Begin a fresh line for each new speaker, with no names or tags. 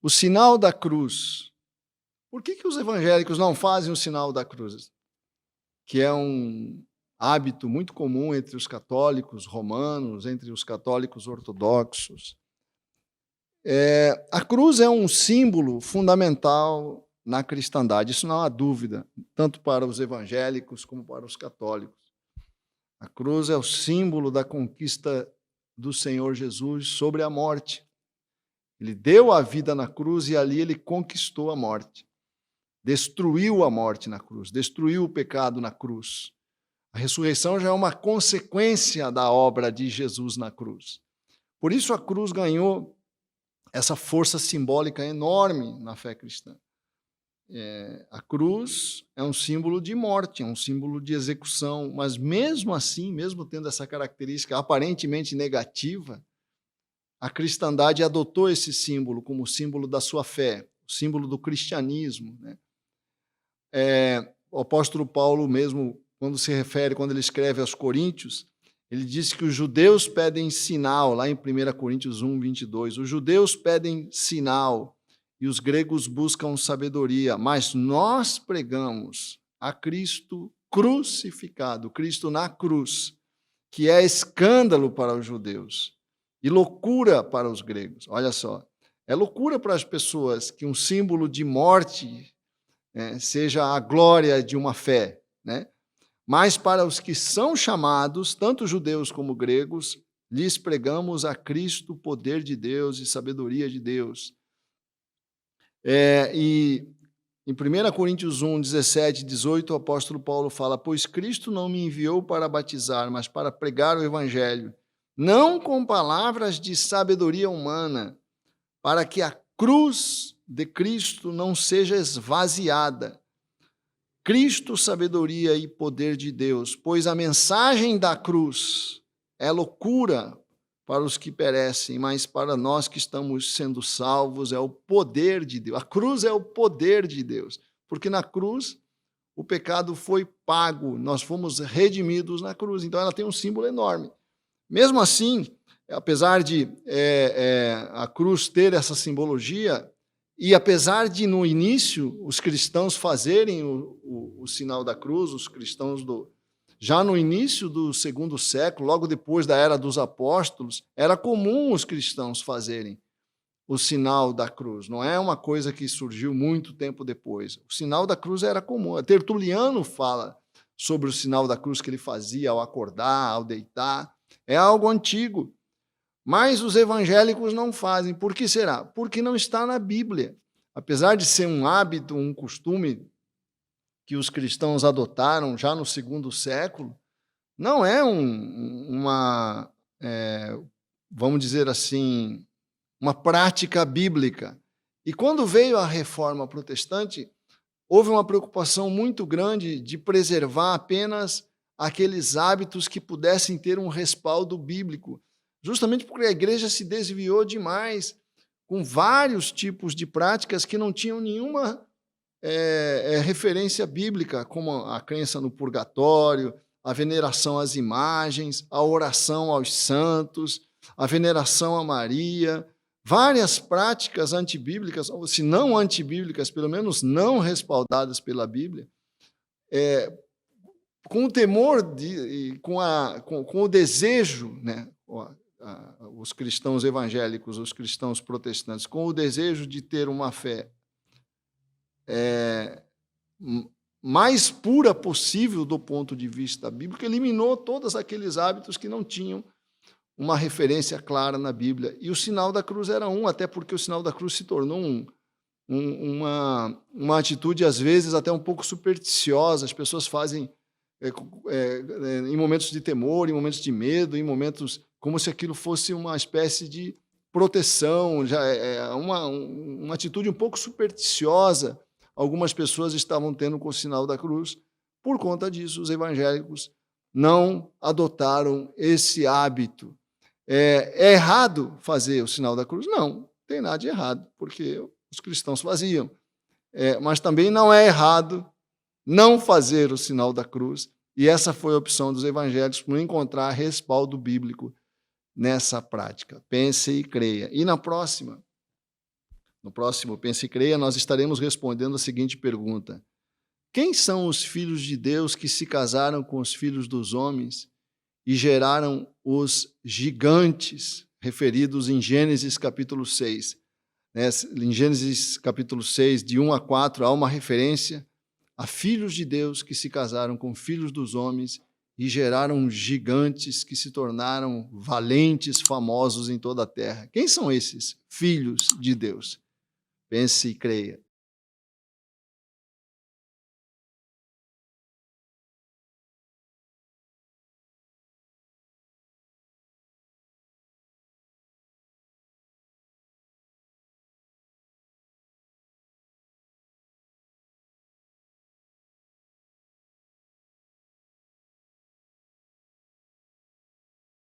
O sinal da cruz. Por que os evangélicos não fazem o sinal da cruz? Que é um hábito muito comum entre os católicos romanos, entre os católicos ortodoxos. A cruz é um símbolo fundamental na cristandade, isso não há dúvida, tanto para os evangélicos como para os católicos. A cruz é o símbolo da conquista do Senhor Jesus sobre a morte. Ele deu a vida na cruz e ali ele conquistou a morte. Destruiu a morte na cruz, destruiu o pecado na cruz. A ressurreição já é uma consequência da obra de Jesus na cruz. Por isso a cruz ganhou essa força simbólica enorme na fé cristã. A cruz é um símbolo de morte, é um símbolo de execução, mas mesmo assim, mesmo tendo essa característica aparentemente negativa, a cristandade adotou esse símbolo como símbolo da sua fé, o símbolo do cristianismo, né? O apóstolo Paulo mesmo, quando ele escreve aos Coríntios, ele diz que os judeus pedem sinal, lá em 1 Coríntios 1, 22, os judeus pedem sinal e os gregos buscam sabedoria, mas nós pregamos a Cristo crucificado, Cristo na cruz, que é escândalo para os judeus e loucura para os gregos. Olha só, é loucura para as pessoas que um símbolo de morte seja a glória de uma fé, né? Mas para os que são chamados, tanto judeus como gregos, lhes pregamos a Cristo, poder de Deus e sabedoria de Deus. E em 1 Coríntios 1, 17 e 18, o apóstolo Paulo fala: pois Cristo não me enviou para batizar, mas para pregar o evangelho, não com palavras de sabedoria humana, para que a cruz de Cristo não seja esvaziada. Cristo, sabedoria e poder de Deus, pois a mensagem da cruz é loucura para os que perecem, mas para nós que estamos sendo salvos é o poder de Deus. A cruz é o poder de Deus, porque na cruz o pecado foi pago, nós fomos redimidos na cruz, então ela tem um símbolo enorme. Mesmo assim, apesar de a cruz ter essa simbologia, e apesar de, no início, os cristãos fazerem o sinal da cruz, os cristãos já no início do segundo século, logo depois da era dos apóstolos, era comum os cristãos fazerem o sinal da cruz. Não é uma coisa que surgiu muito tempo depois. O sinal da cruz era comum. Tertuliano fala sobre o sinal da cruz que ele fazia ao acordar, ao deitar. É algo antigo. Mas os evangélicos não fazem. Por que será? Porque não está na Bíblia. Apesar de ser um hábito, um costume que os cristãos adotaram já no segundo século, não é vamos dizer assim, uma prática bíblica. E quando veio a reforma protestante, houve uma preocupação muito grande de preservar apenas aqueles hábitos que pudessem ter um respaldo bíblico, justamente porque a igreja se desviou demais com vários tipos de práticas que não tinham nenhuma referência bíblica, como a crença no purgatório, a veneração às imagens, a oração aos santos, a veneração a Maria, várias práticas antibíblicas, ou se não antibíblicas, pelo menos não respaldadas pela Bíblia, com o temor, com o desejo, né, os cristãos evangélicos, os cristãos protestantes, com o desejo de ter uma fé mais pura possível do ponto de vista bíblico, eliminou todos aqueles hábitos que não tinham uma referência clara na Bíblia. E o sinal da cruz era até porque o sinal da cruz se tornou uma atitude, às vezes, até um pouco supersticiosa. As pessoas fazem em momentos de temor, em momentos de medo, em momentos como se aquilo fosse uma espécie de proteção, já uma atitude um pouco supersticiosa. Algumas pessoas estavam tendo com o sinal da cruz. Por conta disso, os não adotaram esse hábito. É errado fazer o sinal da cruz? Não tem nada de errado, porque os cristãos faziam. Mas também não é errado não fazer o sinal da cruz, e essa foi a opção dos evangélicos por não encontrar respaldo bíblico nessa prática. Pense e creia. E na próxima, No próximo Pense e Creia, nós estaremos respondendo a seguinte pergunta: quem são os filhos de Deus que se casaram com os filhos dos homens e geraram os gigantes referidos em Gênesis capítulo 6? Em Gênesis capítulo 6, de 1 a 4, há uma referência a filhos de Deus que se casaram com filhos dos homens e geraram gigantes que se tornaram valentes, famosos em toda a terra. Quem são esses filhos de Deus? Pense e creia.